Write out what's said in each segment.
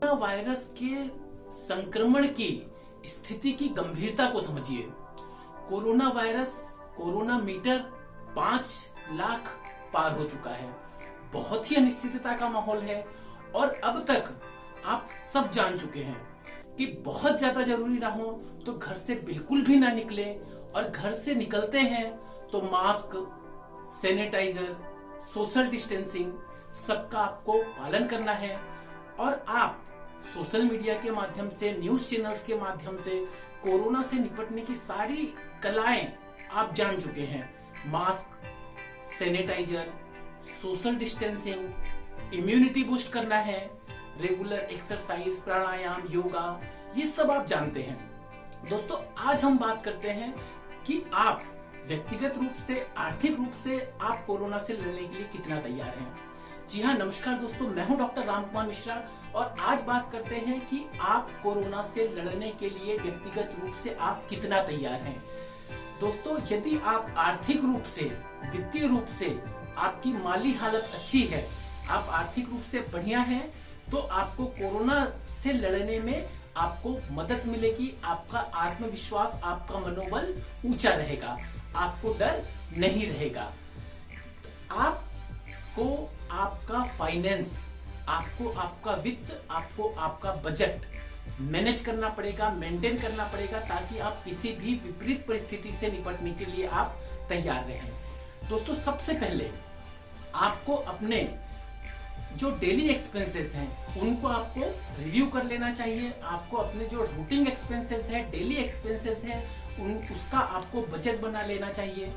Corona virus के संक्रमण की स्थिति की गंभीरता को समझिए। Corona virus, corona meter 5 lakh पार हो चुका है। बहुत ही अनिश्चितता का माहौल है और अब तक आप सब जान चुके हैं कि बहुत ज्यादा जरूरी ना हो तो घर से बिल्कुल भी ना निकले, और घर से निकलते हैं तो मास्क, सैनिटाइजर, सोशल डिस्टेंसिंग सबका आपको पालन करना है। और आप सोशल मीडिया के माध्यम से, न्यूज चैनल्स के माध्यम से कोरोना से निपटने की सारी कलाएं आप जान चुके हैं। Mask, sanitiser, social distancing, immunity boost करना है, रेगुलर एक्सरसाइज, प्राणायाम, योगा, ये सब आप जानते हैं। दोस्तों, आज हम बात करते हैं कि आप व्यक्तिगत रूप से, आर्थिक रूप से आप कोरोना से लड़ने के लिए कितना तैयार हैं। जी हाँ, नमस्कार दोस्तों, मैं हूं डॉक्टर रामकुमार मिश्रा और आज बात करते हैं कि आप कोरोना से लड़ने के लिए व्यक्तिगत रूप से आप कितना तैयार हैं। दोस्तों, यदि आप आर्थिक रूप से, वित्तीय रूप से, आपकी माली हालत अच्छी है, आप आर्थिक रूप से बढ़िया हैं, तो आपको कोरोना से लड़ने में आपको मदद मिलेगी। आपका आत्मविश्वास, आपका मनोबल ऊंचा रहेगा, आपको डर नहीं रहेगा। आपको आपका फाइनेंस, आपको आपका वित्त, आपको आपका बजट मैनेज करना पड़ेगा, मेंटेन करना पड़ेगा, ताकि आप किसी भी विपरीत परिस्थिति से निपटने के लिए आप तैयार रहें। दोस्तों, सबसे पहले आपको अपने जो डेली एक्सपेंसेस हैं उनको आपको रिव्यू कर लेना चाहिए। आपको अपने जो रूटीन एक्सपेंसेस है, डेली एक्सपेंसेस है, उसका आपको बजट बना लेना चाहिए।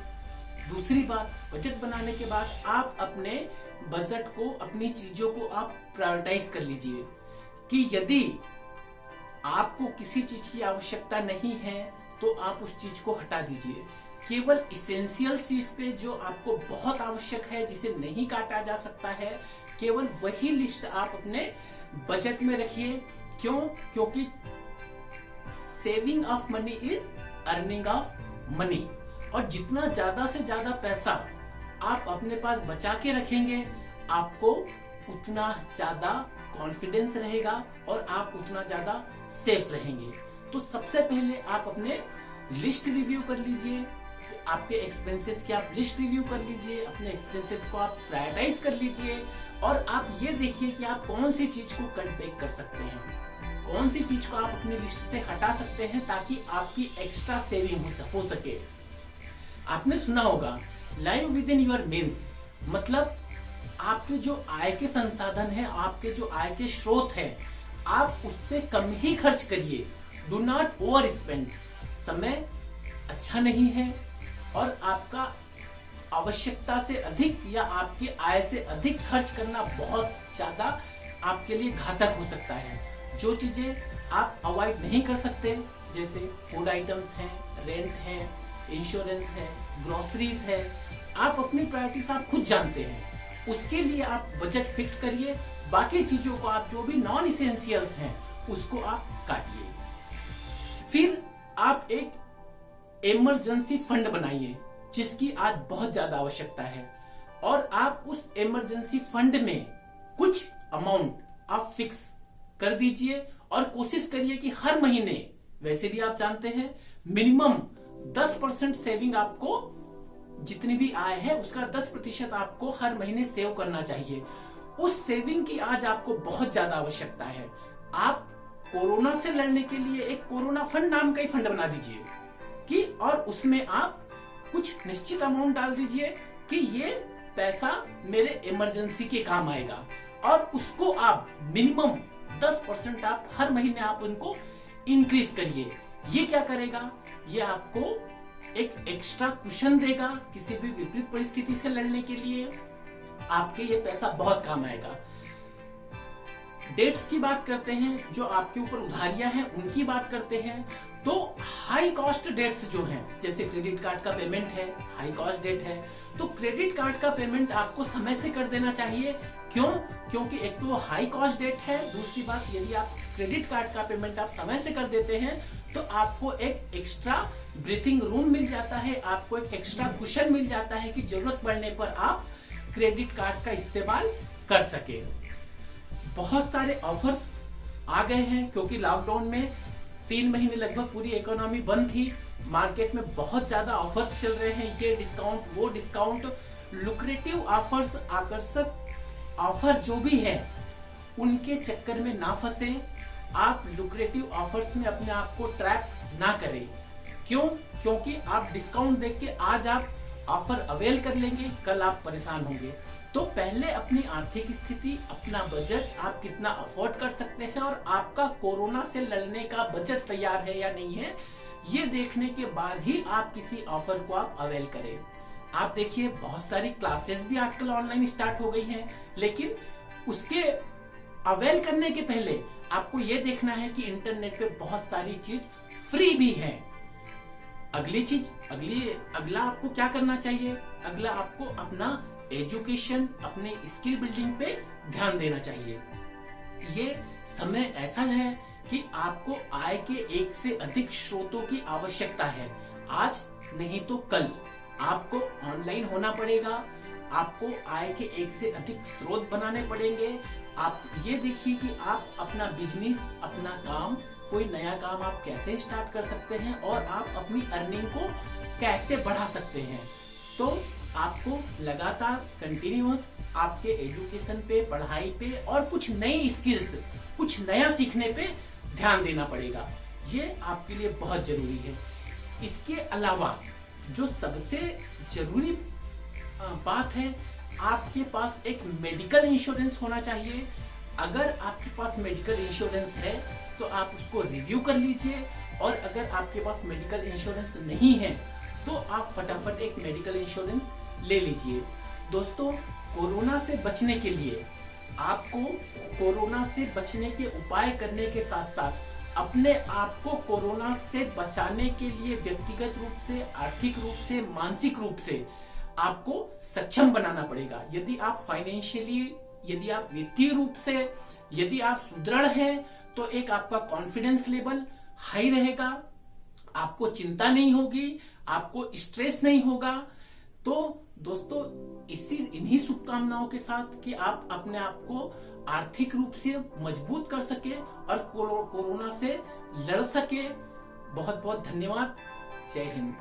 दूसरी बात, बजट बनाने के बाद आप अपने बजट को, अपनी चीजों को आप प्रायोरिटाइज कर लीजिए कि यदि आपको किसी चीज की आवश्यकता नहीं है तो आप उस चीज को हटा दीजिए। केवल इसेंशियल चीज पे जो आपको बहुत आवश्यक है, जिसे नहीं काटा जा सकता है, केवल वही लिस्ट आप अपने बजट में रखिए। क्यों? क्योंकि saving of money is earning of money, और जितना ज्यादा से ज्यादा पैसा आप अपने पास बचा के रखेंगे, आपको उतना ज्यादा कॉन्फिडेंस रहेगा और आप उतना ज्यादा सेफ रहेंगे। तो सबसे पहले आप अपने लिस्ट रिव्यू कर लीजिए, आपके एक्सपेंसेस की आप लिस्ट रिव्यू कर लीजिए, अपने एक्सपेंसेस को आप प्रायोरिटाइज कर लीजिए, और आप ये देखिए कि आप कौन सी चीज को कट बैक कर सकते हैं, कौन सी चीज को आप अपनी लिस्ट से हटा सकते हैं, ताकि आपकी एक्स्ट्रा सेविंग हो सके। आपने सुना होगा live with in your means, मतलब आपके जो आय के संसाधन है, आपके जो आय के स्रोत है, आप उससे कम ही खर्च करिए। Do not over spend. समय अच्छा नहीं है और आपका आवश्यकता से अधिक या आपकी आय से अधिक खर्च करना बहुत ज्यादा आपके लिए घातक हो सकता है। जो चीजें आप अवॉइड नहीं कर सकते, जैसे फूड आइटम्स हैं, रेंट है, इंश्योरेंस है, ग्रोसरीज है, आप अपनी प्रायोरिटीज आप खुद जानते हैं। उसके लिए आप बजट फिक्स करिए। बाकी चीजों को आप, जो भी नॉन इसेंशियल्स हैं, उसको आप काटिए। फिर आप एक इमरजेंसी फंड बनाइए, जिसकी आज बहुत ज्यादा आवश्यकता है, और आप उस इमरजेंसी फंड में कुछ अमाउंट आप फिक्स कर दीजिए और कोशिश करिए कि हर महीने, वैसे भी आप जानते हैं, मिनिमम 10% सेविंग आपको, जितनी भी आय है उसका 10% आपको हर महीने सेव करना चाहिए। उस सेविंग की आज आपको बहुत ज्यादा आवश्यकता है। आप कोरोना से लड़ने के लिए एक कोरोना फंड नाम का ही फंड बना दीजिए कि, और उसमें आप कुछ निश्चित अमाउंट डाल दीजिए कि ये पैसा मेरे इमरजेंसी के काम आएगा, और उसको आप मिनिमम 10% आप हर महीने आप उनको इंक्रीज करिए। ये क्या करेगा? ये आपको एक एक्स्ट्रा कुशन देगा किसी भी विपरीत परिस्थिति से लड़ने के लिए। आपके ये पैसा बहुत काम आएगा। डेट्स की बात करते हैं, जो आपके ऊपर उधारियां हैं उनकी बात करते हैं, तो हाई कॉस्ट डेट्स जो हैं, जैसे क्रेडिट कार्ड का पेमेंट है, हाई कॉस्ट डेट है, तो क्रेडिट कार्ड का पेमेंट आपको समय से कर देना चाहिए। क्यों? क्योंकि एक तो हाई कॉस्ट डेट है, दूसरी बात, यदि आप क्रेडिट कार्ड का पेमेंट आप समय से कर देते हैं तो आपको एक एक्स्ट्रा ब्रीथिंग रूम मिल जाता है, आपको एक एक्स्ट्रा कुशन मिल जाता है कि जरूरत पड़ने पर आप क्रेडिट कार्ड का इस्तेमाल कर सके। बहुत सारे ऑफर्स आ गए हैं, क्योंकि लॉकडाउन में 3 महीने लगभग पूरी इकोनॉमी बंद थी। मार्केट में बहुत ज्यादा ऑफर्स चल रहे हैं, ये डिस्काउंट वो डिस्काउंट, लुक्रेटिव ऑफर्स, आकर्षक ऑफर जो भी है उनके चक्कर में ना फंसे। आप लुक्रेटिव ऑफर्स में अपने आप को ट्रैप ना करें। क्यों? क्योंकि आप डिस्काउंट देख के आज आप ऑफर अवेल कर लेंगे, कल आप परेशान होंगे। तो पहले अपनी आर्थिक स्थिति, अपना बजट, आप कितना अफोर्ड कर सकते हैं और आपका कोरोना से लड़ने का बजट तैयार है या नहीं है, ये देखने के बाद ही आप किसी ऑफर को आप अवेल करें। आप देखिए बहुत सारी क्लासेस भी आजकल ऑनलाइन स्टार्ट हो गई हैं, लेकिन उसके अवेल करने के पहले आपको ये देखना है कि इंटरनेट पे बहुत सारी चीज फ्री भी है। अगला आपको क्या करना चाहिए? अगला आपको अपना एजुकेशन, अपने स्किल बिल्डिंग पे ध्यान देना चाहिए। ये समय ऐसा है कि आपको आय के एक से अधिक स्रोतों की आवश्यकता है। आज नहीं तो कल आपको ऑनलाइन होना पड़ेगा, आपको आय के एक से अधिक स्रोत बनाने पड़ेंगे। आप ये देखिए कि आप अपना बिजनेस, अपना काम, कोई नया काम आप कैसे स्टार्ट कर सकते हैं और आप अपनी अर्निंग को कैसे बढ़ा सकते हैं। तो आपको लगातार कंटिन्यूअस आपके एजुकेशन पे, पढ़ाई पे और कुछ नई स्किल्स, कुछ नया सीखने पे ध्यान देना पड़ेगा। ये आपके लिए बहुत जरूरी है। इसके अलावा जो सबसे जरूरी बात है, आपके पास एक मेडिकल इंश्योरेंस होना चाहिए। अगर आपके पास मेडिकल इंश्योरेंस है तो आप उसको रिव्यू कर लीजिए, और अगर आपके पास मेडिकल इंश्योरेंस नहीं है तो आप फटाफट एक मेडिकल इंश्योरेंस ले लीजिए। दोस्तों, कोरोना से बचने के लिए आपको कोरोना से बचने के उपाय करने के साथ साथ अपने आप को कोरोना से बचाने के लिए व्यक्तिगत रूप से, आर्थिक रूप से, मानसिक रूप से आपको सक्षम बनाना पड़ेगा। यदि आप फाइनेंशियली, यदि आप वित्तीय रूप से, यदि आप सुदृढ़ हैं तो एक आपका कॉन्फिडेंस लेवल हाई रहेगा, आपको चिंता नहीं होगी, आपको स्ट्रेस नहीं होगा। तो दोस्तों, इन्हीं शुभकामनाओं के साथ कि आप अपने आप को आर्थिक रूप से मजबूत कर सके और कोरोना से लड़ सके। बहुत बहुत धन्यवाद। जय हिंद।